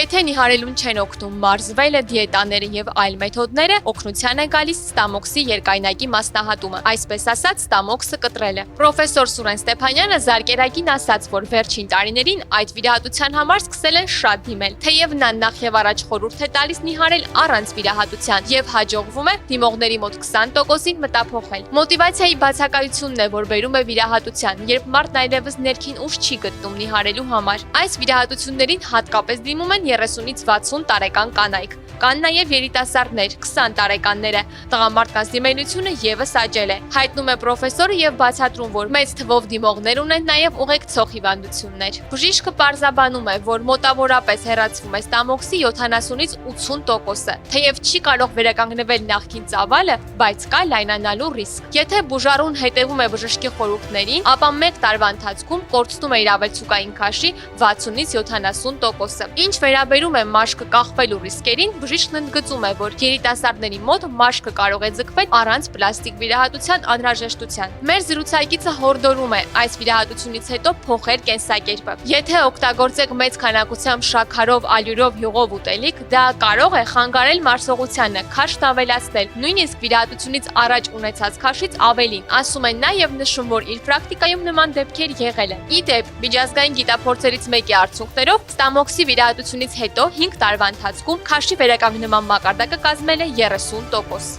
Եթե նիհարելուն չեն օգնում մարզվելը, դիետաները եւ այլ մեթոդները, օգնության է գալիս ստամոքսի երկայնակի մասնահատումը, այսպես ասած ստամոքսը կտրելը։ Պրոֆեսոր Սուրեն Ստեփանյանը զարկերակին ասաց, որ վերջին տարիներին այդ վիրահատության համար սկսել են շատ դիմել, թեև նա նախ եւ առաջ խորհուրդ է տալիս նիհարել առանց վիրահատության եւ հաջողվում է դիմողների մոտ 20%-ին մտափոխել։ Մոտիվացիայի բացակայությունն է, որ բերում է վիրահատության, երբ մարդն այլևս ներքին ուժ չի գտնում նիհարելու համար։ Այս վիրահատություններին հատկապես դիմում են 30-ից 60 տարեկան կանայք։ Կան նաև երիտասարդներ, 20 տարեկանները։ Տղամարդկանց դիմելությունը եւս աճել է։ Հայտնում է պրոֆեսորը եւ բացատրում, որ մեծ թվով դիմողներ ունեն նաև ուղեկցող հիվանդություններ։ Բժիշկը պարզաբանում է, որ մոտավորապես հեռացվում է ստամոքսի 70-ից 80%-ը։ Թեև չի կարող վերականգնվել նախկին ծավալը, բայց կա լայնանալու ռիսկ։ Եթե բուժարուն հետևում է բժշկի խորհուրդներին, ապա 1 տարվա ընթացքում կորցնում է իր ավելցուկային քաշի 60-ից 70%-ը։ Ինչ վերաբերում է մաշկը կախվելու ռիսկերին, բժիշկն ընդգծում է, որ երիտասարդների մոտ մաշկը կարող է ձգվել առանց պլաստիկ վիրահատության անհրաժեշտության։ Մեր զրուցակիցը հորդորում է այս վիրահատությունից հետո փոխել կենսակերպը։ Եթե օգտագործեք մեծ քանակությամբ շաքարով, ալյուրով, յուղով ուտելիք, դա կարող է խանգարել մարսողությանը, քաշն ավելացնել, նույնիսկ վիրահատությունից առաջ ունեցած քաշից ավելին։ Ասում են նաև նշում, որ իր պրակտիկայում նման դեպքեր եղել են։ Ի դեպ, միջազգային գիտափորձերից մեկի արդյունքներով ստամոքսի վիրահատությունից հետո 5 տարվա ընթացքում քաշի վերականգնման մակարդակը կազմել է 30%։